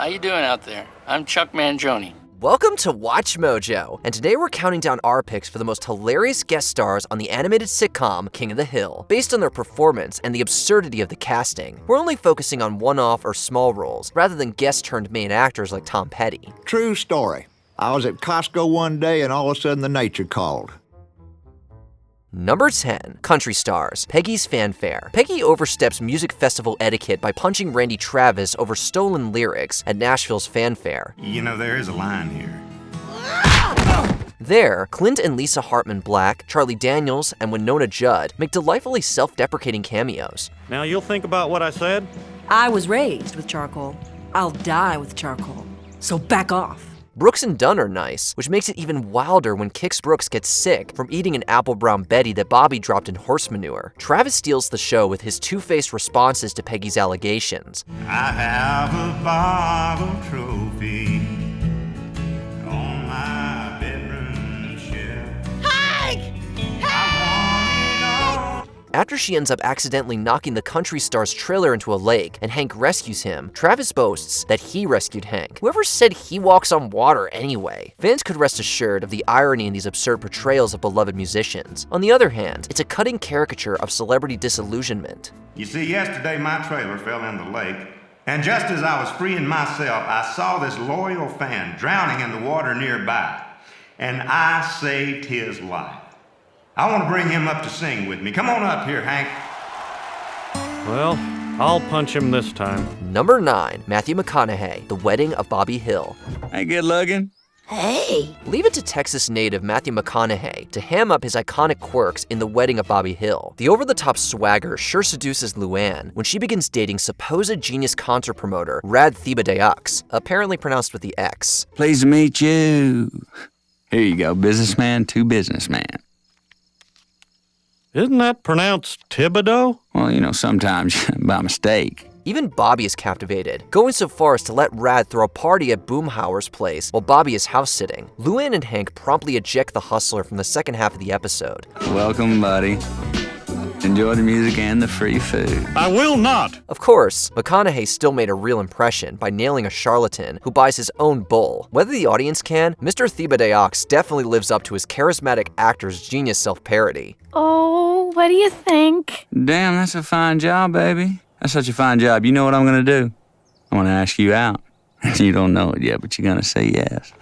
How you doing out there? I'm Chuck Mangione. Welcome to Watch Mojo, and today we're counting down our picks for the most hilarious guest stars on the animated sitcom King of the Hill, based on their performance and the absurdity of the casting. We're only focusing on one-off or small roles, rather than guest-turned-main actors like Tom Petty. True story. I was at Costco one day and all of a sudden the nature called. Number 10. Country Stars. Peggy's Fanfare. Peggy oversteps music festival etiquette by punching Randy Travis over stolen lyrics at Nashville's Fanfare. You know, there is a line here. There, Clint and Lisa Hartman Black, Charlie Daniels, and Winona Judd make delightfully self-deprecating cameos. Now you'll think about what I said? I was raised with charcoal. I'll die with charcoal. So back off. Brooks and Dunn are nice, which makes it even wilder when Kix Brooks gets sick from eating an apple brown Betty that Bobby dropped in horse manure. Travis steals the show with his two-faced responses to Peggy's allegations. I have a bottle trophy on my bedroom shelf. Hank! After she ends up accidentally knocking the country star's trailer into a lake and Hank rescues him, Travis boasts that he rescued Hank. Whoever said he walks on water anyway? Fans could rest assured of the irony in these absurd portrayals of beloved musicians. On the other hand, it's a cutting caricature of celebrity disillusionment. You see, yesterday my trailer fell in the lake, and just as I was freeing myself, I saw this loyal fan drowning in the water nearby, and I saved his life. I want to bring him up to sing with me. Come on up here, Hank. Well, I'll punch him this time. Number 9. Matthew McConaughey, The Wedding of Bobby Hill. Hey, good looking. Hey! Leave it to Texas native Matthew McConaughey to ham up his iconic quirks in The Wedding of Bobby Hill. The over-the-top swagger sure seduces Luann when she begins dating supposed genius concert promoter Brad Pitt, apparently pronounced with the X. Pleased to meet you. Here you go, businessman to businessman. Isn't that pronounced Thibodeau? Well, you know, sometimes by mistake. Even Bobby is captivated, going so far as to let Rad throw a party at Boomhauer's place while Bobby is house-sitting. Luann and Hank promptly eject the hustler from the second half of the episode. Welcome, buddy. Enjoy the music and the free food. I will not! Of course, McConaughey still made a real impression by nailing a charlatan who buys his own bull. Whether the audience can, Mr. Thibodeaux definitely lives up to his charismatic actor's genius self-parody. Oh, what do you think? Damn, that's a fine job, baby. That's such a fine job. You know what I'm gonna do? I'm gonna ask you out. You don't know it yet, but you're gonna say yes.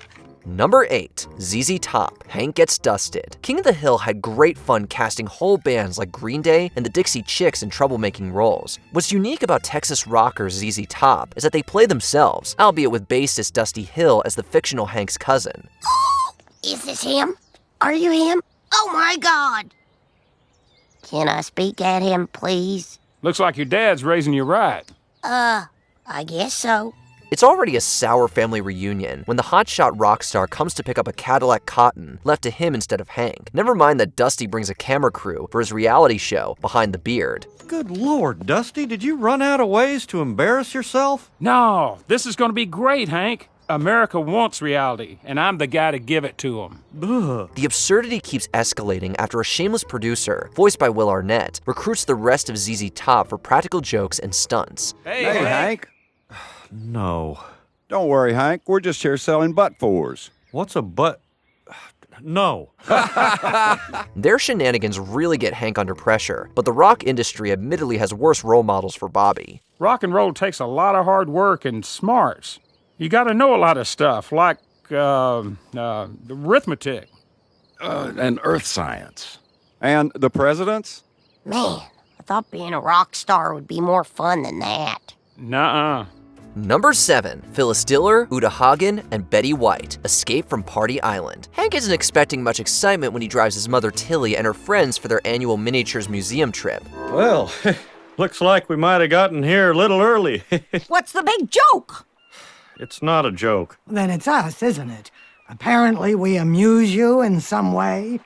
Number 8. ZZ Top, Hank Gets Dusted. King of the Hill had great fun casting whole bands like Green Day and the Dixie Chicks in troublemaking roles. What's unique about Texas rockers ZZ Top is that they play themselves, albeit with bassist Dusty Hill as the fictional Hank's cousin. Is this him? Are you him? Oh my God! Can I speak at him, please? Looks like your dad's raising you right. I guess so. It's already a sour family reunion when the hotshot rock star comes to pick up a Cadillac Cotton left to him instead of Hank. Never mind that Dusty brings a camera crew for his reality show, Behind the Beard. Good Lord, Dusty, did you run out of ways to embarrass yourself? No, this is going to be great, Hank. America wants reality, and I'm the guy to give it to them. Ugh. The absurdity keeps escalating after a shameless producer, voiced by Will Arnett, recruits the rest of ZZ Top for practical jokes and stunts. Hey, Hank. No. Don't worry, Hank. We're just here selling butt-fours. What's a butt? No. Their shenanigans really get Hank under pressure, but the rock industry admittedly has worse role models for Bobby. Rock and roll takes a lot of hard work and smarts. You got to know a lot of stuff, like arithmetic. And earth science. And the presidents? Man, I thought being a rock star would be more fun than that. Nuh-uh. Number 7. Phyllis Diller, Uta Hagen, and Betty White, Escape from Party Island. Hank isn't expecting much excitement when he drives his mother Tilly and her friends for their annual miniatures museum trip. Well, looks like we might have gotten here a little early. What's the big joke? It's not a joke. Then it's us, isn't it? Apparently we amuse you in some way.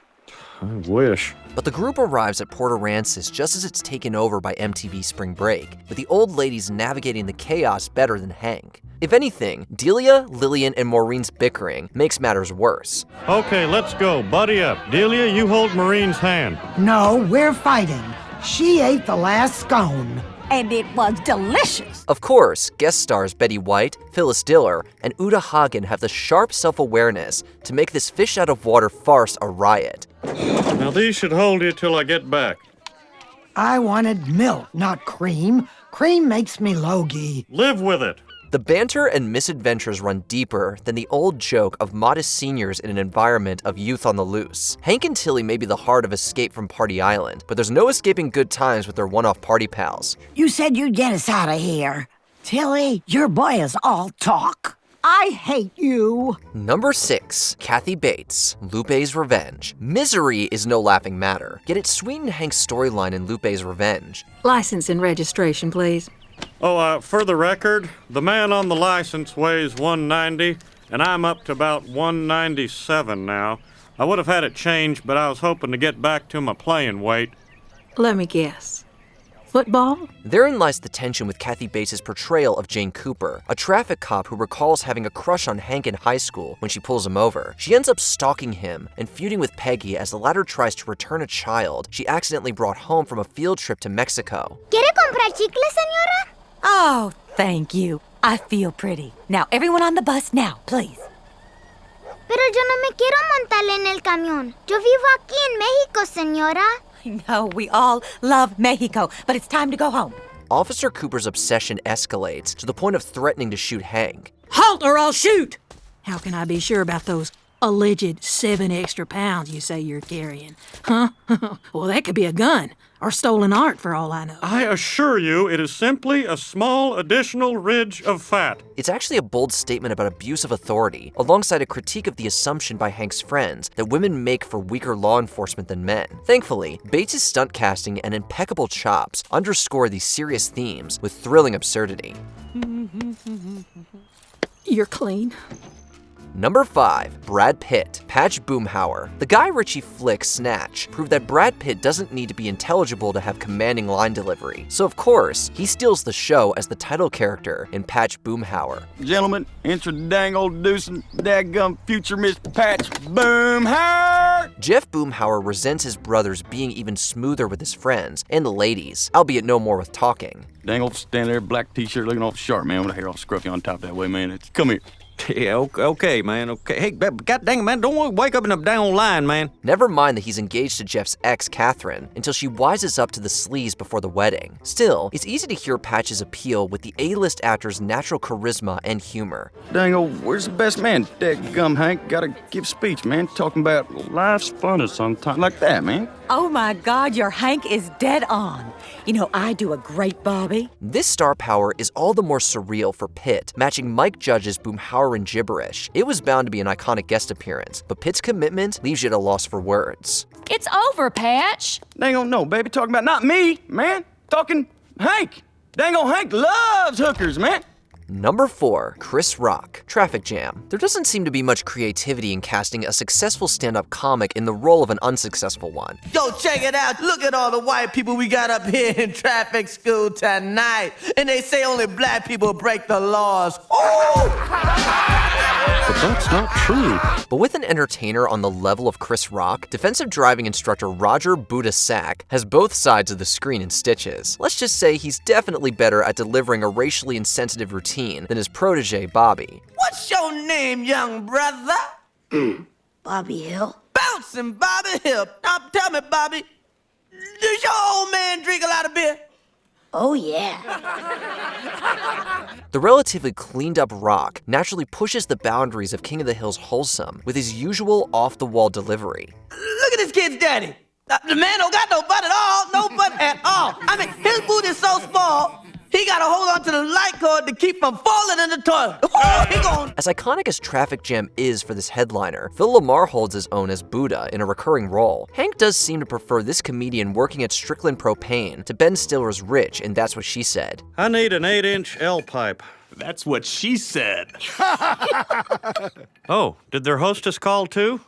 I wish. But the group arrives at Port Aransas just as it's taken over by MTV Spring Break, with the old ladies navigating the chaos better than Hank. If anything, Delia, Lillian, and Maureen's bickering makes matters worse. Okay, let's go. Buddy up. Delia, you hold Maureen's hand. No, we're fighting. She ate the last scone. and it was delicious. Of course, guest stars Betty White, Phyllis Diller, and Uta Hagen have the sharp self-awareness to make this fish-out-of-water farce a riot. Now these should hold you till I get back. I wanted milk, not cream. Cream makes me logy. Live with it. The banter and misadventures run deeper than the old joke of modest seniors in an environment of youth on the loose. Hank and Tilly may be the heart of Escape from Party Island, but there's no escaping good times with their one-off party pals. You said you'd get us out of here. Tilly, your boy is all talk. I hate you. Number 6, Kathy Bates, Lupe's Revenge. Misery is no laughing matter, yet it sweetened Hank's storyline in Lupe's Revenge. License and registration, please. Oh, for the record, the man on the license weighs 190, and I'm up to about 197 now. I would have had it changed, but I was hoping to get back to my playing weight. Let me guess. Football? Therein lies the tension with Kathy Bates' portrayal of Jane Cooper, a traffic cop who recalls having a crush on Hank in high school when she pulls him over. She ends up stalking him and feuding with Peggy as the latter tries to return a child she accidentally brought home from a field trip to Mexico. ¿Quiere comprar chicle, señora? Oh, thank you. I feel pretty. Now, everyone on the bus now, please. Pero yo no me quiero montar en el camión. Yo vivo aquí en México, señora. I know, we all love Mexico, but it's time to go home. Officer Cooper's obsession escalates to the point of threatening to shoot Hank. Halt or I'll shoot! How can I be sure about those alleged 7 extra pounds you say you're carrying? Huh? Well, that could be a gun or stolen art for all I know. I assure you, it is simply a small additional ridge of fat. It's actually a bold statement about abuse of authority, alongside a critique of the assumption by Hank's friends that women make for weaker law enforcement than men. Thankfully, Bates' stunt casting and impeccable chops underscore these serious themes with thrilling absurdity. You're clean. Number 5, Brad Pitt, Patch Boomhauer. The Guy Ritchie flick Snatch proved that Brad Pitt doesn't need to be intelligible to have commanding line delivery. So of course, he steals the show as the title character in Patch Boomhauer. Gentlemen, introducing daggum future Miss Patch Boomhauer. Jeff Boomhauer resents his brothers being even smoother with his friends and the ladies, albeit no more with talking. Dangle standing there, black t-shirt, looking all sharp, man, with the hair all scruffy on top that way, man. Come here. Yeah, okay, man, okay. Hey, god dang it, man, don't wake up in the dang line, man. Never mind that he's engaged to Jeff's ex, Catherine, until she wises up to the sleaze before the wedding. Still, it's easy to hear Patch's appeal with the A-list actor's natural charisma and humor. Dangle, where's the best man? Daggum, Hank, gotta give speech, man, talking about life's fun or something like that, man. Oh my God, your Hank is dead on. You know, I do a great Bobby. This star power is all the more surreal for Pitt, matching Mike Judge's Boomhaueran gibberish. It was bound to be an iconic guest appearance, but Pitt's commitment leaves you at a loss for words. It's over, Patch. Dangle, no, baby, talking about not me, man. Talking Hank. Dangle, Hank loves hookers, man. Number 4, Chris Rock, Traffic Jam. There doesn't seem to be much creativity in casting a successful stand-up comic in the role of an unsuccessful one. Yo, check it out. Look at all the white people we got up here in traffic school tonight. And they say only black people break the laws. But that's not true. But with an entertainer on the level of Chris Rock, defensive driving instructor Roger Buddha Sack has both sides of the screen in stitches. Let's just say he's definitely better at delivering a racially insensitive routine than his protege, Bobby. What's your name, young brother? Bobby Hill. Bouncing Bobby Hill. Now tell me, Bobby, does your old man drink a lot of beer? Oh, yeah. The relatively cleaned-up Rock naturally pushes the boundaries of King of the Hill's wholesome with his usual off-the-wall delivery. Look at this kid's daddy. The man don't got no butt at all, no butt at all. I mean, his booty is so small, he gotta hold on to the light cord to keep from falling in the toilet. As iconic as Traffic Jam is for this headliner, Phil Lamar holds his own as Buddha in a recurring role. Hank does seem to prefer this comedian working at Strickland Propane to Ben Stiller's Rich, and That's What She Said. I need an 8-inch L-pipe. That's what she said. Oh, did their hostess call too?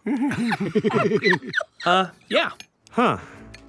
Yeah. Huh.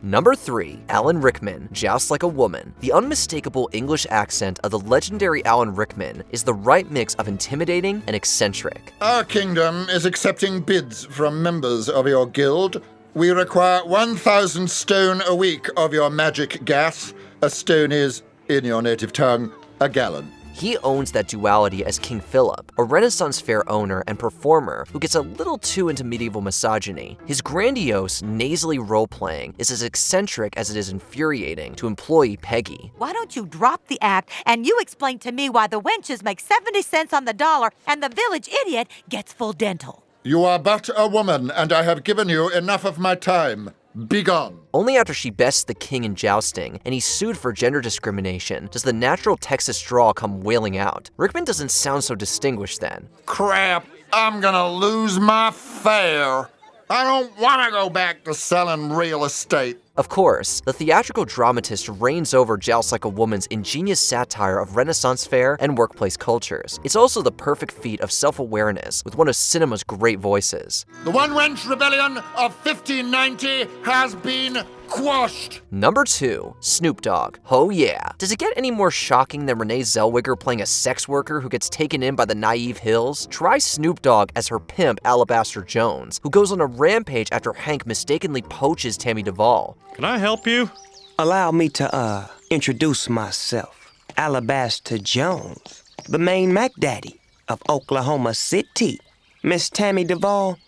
Number 3, Alan Rickman, Joust Like a Woman. The unmistakable English accent of the legendary Alan Rickman is the right mix of intimidating and eccentric. Our kingdom is accepting bids from members of your guild. We require 1,000 stone a week of your magic gas. A stone is In your native tongue, a gallon. He owns that duality as King Philip, a Renaissance fair owner and performer who gets a little too into medieval misogyny. His grandiose, nasally role-playing is as eccentric as it is infuriating to employee Peggy. Why don't you drop the act and you explain to me why the wenches make 70 cents on the dollar and the village idiot gets full dental? You are but a woman, and I have given you enough of my time. Begone. Only after she bests the king in jousting and he's sued for gender discrimination does the natural Texas drawl come wailing out. Rickman doesn't sound so distinguished then. Crap, I'm gonna lose my fare. I don't want to go back to selling real estate. Of course, the theatrical dramatist reigns over Joust Like a Woman's ingenious satire of Renaissance fair and workplace cultures. It's also the perfect feat of self-awareness with one of cinema's great voices. The One Wench Rebellion of 1590 has been quashed. Number 2, Snoop Dogg. Oh yeah. Does it get any more shocking than Renee Zellweger playing a sex worker who gets taken in by the naive Hills? Try Snoop Dogg as her pimp, Alabaster Jones, who goes on a rampage after Hank mistakenly poaches Tammy Duvall. Can I help you? Allow me to, introduce myself. Alabaster Jones, the main Mac Daddy of Oklahoma City. Miss Tammy Duvall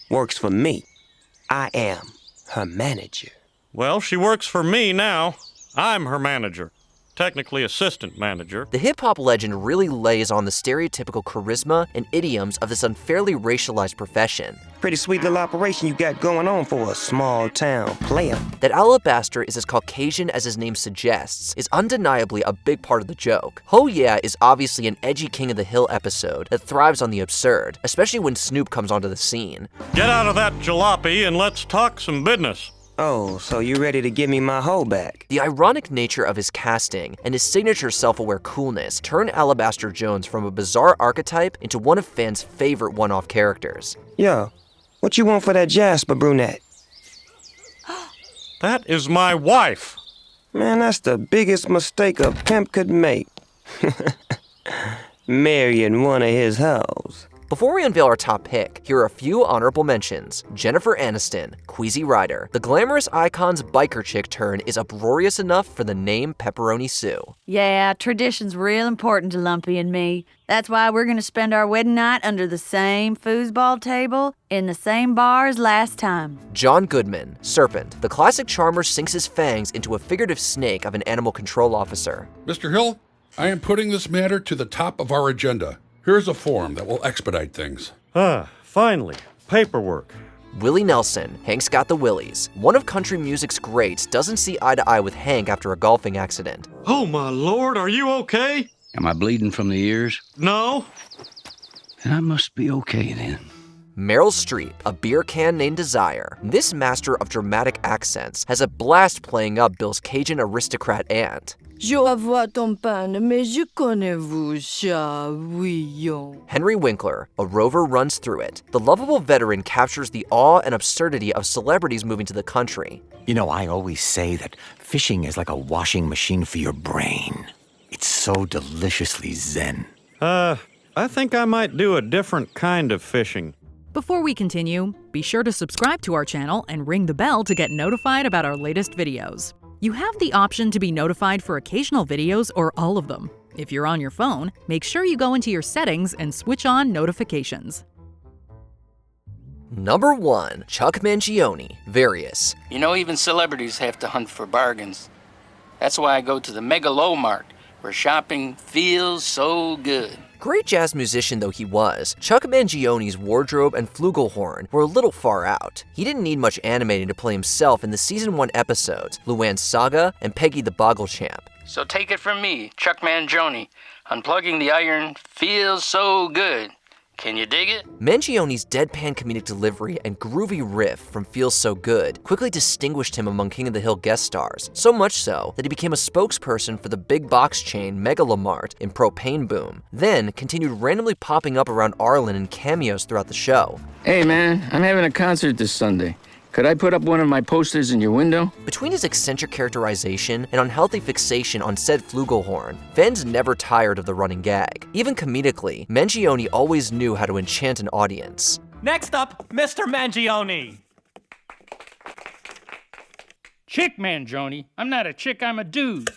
works for me. I am her manager. Well, she works for me now. I'm her manager. Technically assistant manager. The hip-hop legend really lays on the stereotypical charisma and idioms of this unfairly racialized profession. Pretty sweet little operation you got going on for a small-town player. That Alabaster is as Caucasian as his name suggests is undeniably a big part of the joke. Oh Yeah is obviously an edgy King of the Hill episode that thrives on the absurd, especially when Snoop comes onto the scene. Get out of that jalopy and let's talk some business. Oh, so you ready to give me my hoe back? The ironic nature of his casting and his signature self-aware coolness turn Alabaster Jones from a bizarre archetype into one of fans' favorite one-off characters. Yo, what you want for that Jasper brunette? That is my wife. Man, that's the biggest mistake a pimp could make. Marrying one of his hoes. Before we unveil our top pick, here are a few honorable mentions. Jennifer Aniston, Queasy Rider. The glamorous icon's biker chick turn is uproarious enough for the name Pepperoni Sue. Yeah, tradition's real important to Lumpy and me. That's why we're gonna spend our wedding night under the same foosball table in the same bar as last time. John Goodman, Serpent. The classic charmer sinks his fangs into a figurative snake of an animal control officer. Mr. Hill, I am putting this matter to the top of our agenda. Here's a form that will expedite things. Finally, paperwork. Willie Nelson, Hank's Got the Willies. One of country music's greats doesn't see eye to eye with Hank after a golfing accident. Oh my lord, are you okay? Am I bleeding from the ears? No. Then I must be okay then. Meryl Streep, a beer can named Desire. This master of dramatic accents has a blast playing up Bill's Cajun aristocrat aunt. Je revois ton pan, mais je connais vous, chavillon. Henry Winkler, a rover runs through it. The lovable veteran captures the awe and absurdity of celebrities moving to the country. You know, I always say that fishing is like a washing machine for your brain. It's so deliciously zen. I think I might do a different kind of fishing. Before we continue, be sure to subscribe to our channel and ring the bell to get notified about our latest videos. You have the option to be notified for occasional videos or all of them. If you're on your phone, make sure you go into your settings and switch on notifications. Number 1, Chuck Mangione, Various. You know, even celebrities have to hunt for bargains. That's why I go to the Megalomart, where shopping feels so good. Great jazz musician though he was, Chuck Mangione's wardrobe and flugelhorn were a little far out. He didn't need much animating to play himself in the Season 1 episodes, Luann's Saga and Peggy the Boggle Champ. So take it from me, Chuck Mangione. Unplugging the iron feels so good. Can you dig it? Mangione's deadpan comedic delivery and groovy riff from Feels So Good quickly distinguished him among King of the Hill guest stars, so much so that he became a spokesperson for the big box chain Megalomart in Propane Boom, then continued randomly popping up around Arlen in cameos throughout the show. Hey man, I'm having a concert this Sunday. Could I put up one of my posters in your window? Between his eccentric characterization and unhealthy fixation on said flugelhorn, fans never tired of the running gag. Even comedically, Mangione always knew how to enchant an audience. Next up, Mr. Mangione. Chick Mangione. I'm not a chick, I'm a dude.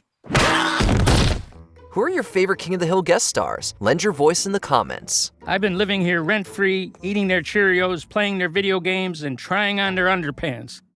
Who are your favorite King of the Hill guest stars? Lend your voice in the comments. I've been living here rent-free, eating their Cheerios, playing their video games, and trying on their underpants.